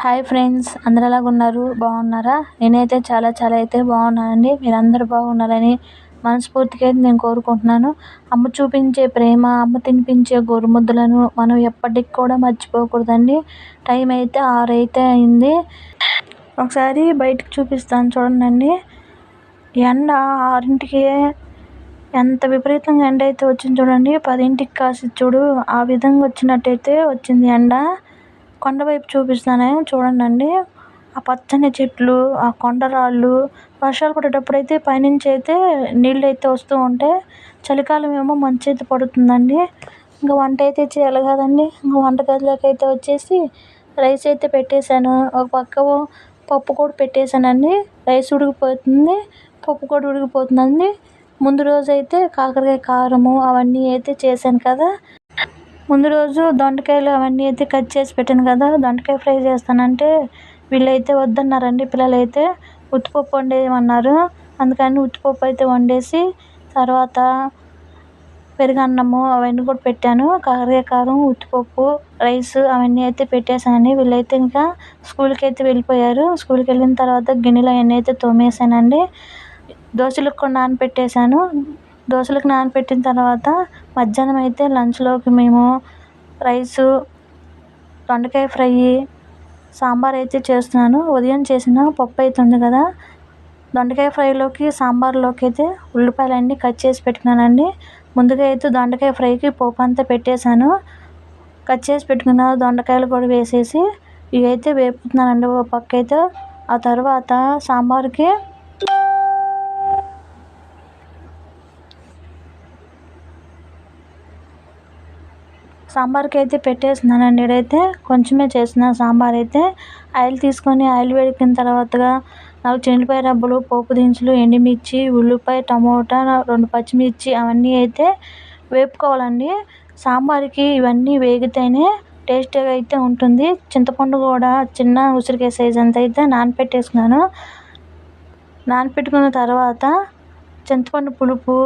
Hi friends, అందరు ఎలాగున్నారు? బాగున్నారా? నేనైతే చాలా చాలా అయితే బాగున్నానండి. మీరందరూ బాగున్నారని మనస్ఫూర్తిగా అయితే నేను కోరుకుంటున్నాను. అమ్మ చూపించే ప్రేమ, అమ్మ తినిపించే గోరుముద్దలను మనం ఎప్పటికి కూడా మర్చిపోకూడదండి. టైం అయితే 6 అయితే అయింది. ఒకసారి బయటకు చూపిస్తాను చూడండి. ఎండ 6కి ఎంత విపరీతంగా ఎండ అయితే వచ్చింది చూడండి. 10కి కాసి చూడు, ఆ విధంగా వచ్చినట్టయితే వచ్చింది ఎండ. కొండవైపు చూపిస్తాను చూడండి. ఆ పచ్చని చెట్లు, ఆ కొండరాళ్ళు, వర్షాలు పడేటప్పుడు పైనుంచి అయితే నీళ్ళు అయితే వస్తూ ఉంటాయి. చలికాలం ఏమో మంచు అయితే పడుతుందండి. ఇంకా వంట అయితే చేయాలి కదండి. ఇంకా వంటగదిలోకి అయితే వచ్చేసి రైస్ అయితే పెట్టేశాను. ఒక పక్క పప్పు కూడా పెట్టేశానండి. రైస్ ఉడికిపోతుంది, పప్పు కూడా ఉడికిపోతుందండి. ముందు రోజు అయితే కాకరకాయ కారము అవన్నీ అయితే చేశాను కదా. ముందు రోజు దొండకాయలు అవన్నీ అయితే కట్ చేసి పెట్టాను కదా. దొండకాయ ఫ్రై చేస్తానంటే వీళ్ళైతే వద్దన్నారండి. పిల్లలైతే ఉత్తిపప్పు వండేయమన్నారు. అందుకని ఉత్తిపప్పు అయితే వండేసి తర్వాత పెరుగన్నము అవన్నీ కూడా పెట్టాను. కాకరకాయ కారం, ఉత్తిపప్పు, రైస్ అవన్నీ అయితే పెట్టేశానండి. వీళ్ళైతే ఇంకా స్కూల్కి అయితే వెళ్ళిపోయారు. స్కూల్కి వెళ్ళిన తర్వాత గిన్నెలు అవన్నీ అయితే తోమేశానండి. దోశలకు కూడా నానపెట్టేశాను. దోశలకు నానపెట్టిన తర్వాత మధ్యాహ్నం అయితే లంచ్లోకి మేము రైసు, దొండకాయ ఫ్రై, సాంబార్ అయితే చేస్తున్నాను. ఉదయం చేసిన పప్పు అయితే ఉంది కదా, దొండకాయ ఫ్రైలోకి సాంబార్లోకి అయితే ఉల్లిపాయలు అన్నీ కట్ చేసి పెట్టుకున్నానండి. ముందుగా అయితే దొండకాయ ఫ్రైకి పోపు అంతా పెట్టేశాను. కట్ చేసి పెట్టుకున్న దొండకాయలు కూడా వేసేసి ఇవైతే వేపుతున్నానండి ఒక పక్క అయితే. ఆ తర్వాత సాంబార్కి అయితే పెట్టేస్తున్నానండి. ఇక్కడైతే కొంచెమే చేసిన సాంబార్ అయితే ఆయిల్ తీసుకొని ఆయిల్ వేడికిన తర్వాతగా 4 చిన్నిపాయ రబ్బలు, పోపు దినుసులు, ఎండుమిర్చి, ఉల్లిపాయ, టమోటా, 2 పచ్చిమిర్చి అవన్నీ అయితే వేపుకోవాలండి. సాంబార్కి ఇవన్నీ వేగితేనే టేస్టీగా అయితే ఉంటుంది. చింతపండు కూడా చిన్న ఉసిరికాయ సైజ్ అంత అయితే నానపెట్టేసుకున్నాను. నానపెట్టుకున్న తర్వాత చింతపండు పులుపు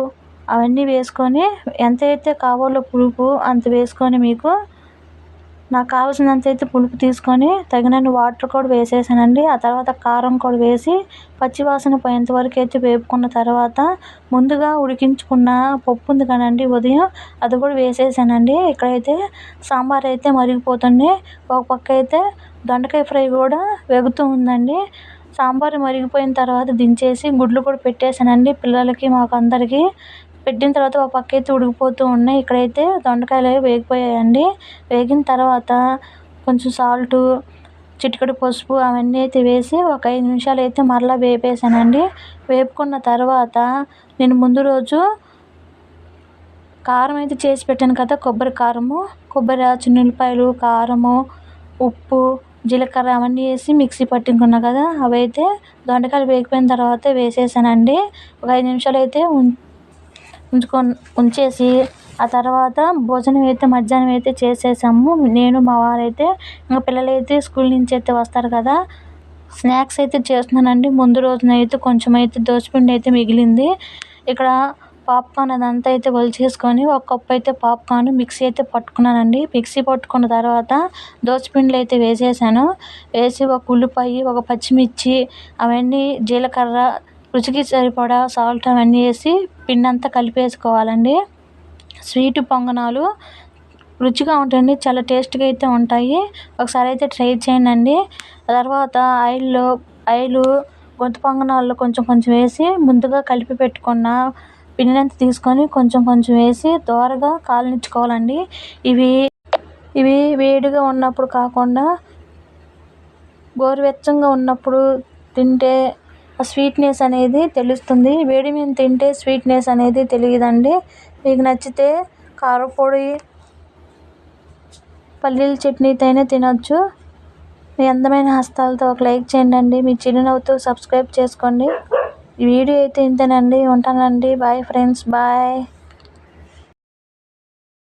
అవన్నీ వేసుకొని ఎంత అయితే కావాలో పులుపు అంత వేసుకొని నాకు కావాల్సినంత అయితే పులుపు తీసుకొని తగినన్ని వాటర్ కూడా వేసేసానండి. ఆ తర్వాత కారం కూడా వేసి పచ్చివాసన పోయేంత వరకు అయితే వేపుకున్న తర్వాత ముందుగా ఉడికించుకున్న పప్పు ఉంది కదండి ఉదయం, అది కూడా వేసేసానండి. ఇక్కడైతే సాంబార్ అయితే మరిగిపోతుంది. ఒక పక్క అయితే దొండకాయ ఫ్రై కూడా వేగుతూ ఉందండి. సాంబార్ మరిగిపోయిన తర్వాత దించేసి గుడ్లు కూడా పెట్టేశానండి. పిల్లలకి మాకు అందరికీ పెట్టిన తర్వాత ఒక పక్క అయితే ఉడికిపోతూ ఉన్నాయి. ఇక్కడైతే దొండకాయలు వేగిపోయాయండి. వేగిన తర్వాత కొంచెం సాల్టు, చిటికెడు పసుపు అవన్నీ అయితే వేసి ఒక 5 నిమిషాలు అయితే మరలా వేపేసానండి. వేపుకున్న తర్వాత నేను ముందు రోజు కారం అయితే చేసి పెట్టాను కదా, కొబ్బరి కారము, కొబ్బరి, చిన్నుల్లిపాయలు, కారము, ఉప్పు, జీలకర్ర అవన్నీ వేసి మిక్సీ పట్టుకున్నా కదా, అవైతే దొండకాయలు వేగిపోయిన తర్వాత వేసేసానండి. ఒక 5 నిమిషాలు అయితే ఉంచేసి ఆ తర్వాత భోజనం అయితే మధ్యాహ్నం అయితే చేసేసాము. నేను మా వారైతే ఇంకా పిల్లలైతే స్కూల్ నుంచి అయితే వస్తారు కదా, స్నాక్స్ అయితే చేస్తున్నానండి. ముందు రోజునైతే కొంచెం అయితే దోసపిండి అయితే మిగిలింది. ఇక్కడ పాప్కార్న్ అదంతా అయితే ఒలిచేసుకొని ఒక కప్పు అయితే పాప్కార్న్ మిక్సీ అయితే పట్టుకున్నానండి. మిక్సీ పట్టుకున్న తర్వాత దోసపిండిలో అయితే వేసేసాను. వేసి ఒక ఉల్లిపాయ, ఒక పచ్చిమిర్చి అవన్నీ, జీలకర్ర, రుచికి సరిపడా సాల్ట్ అవన్నీ వేసి పిండి అంతా కలిపేసుకోవాలండి. స్వీట్ పొంగనాలు రుచిగా ఉంటాయండి, చాలా టేస్ట్గా అయితే ఉంటాయి. ఒకసారి అయితే ట్రై చేయండి. తర్వాత ఆయిల్ గుంత పొంగనాల్లో కొంచెం కొంచెం వేసి ముందుగా కలిపి పెట్టుకున్న పిండిని అంతా తీసుకొని కొంచెం కొంచెం వేసి దోరగా కాలనిచ్చుకోవాలండి. ఇవి వేడిగా ఉన్నప్పుడు కాకుండా గోరువెచ్చంగా ఉన్నప్పుడు తింటే ఆ స్వీట్నెస్ అనేది తెలుస్తుంది. వేడి మీద తింటే స్వీట్నెస్ అనేది తెలియదండి. మీకు నచ్చితే కారపొడి, పల్లీల చట్నీతోనే తినొచ్చు. మీ అందమైన హస్తాలతో ఒక లైక్ చేయండి. మీ చిరునవ్వుతో సబ్స్క్రైబ్ చేసుకోండి. ఈ వీడియో అయితే ఇంతేనండి. ఉంటానండి. Bye friends, bye.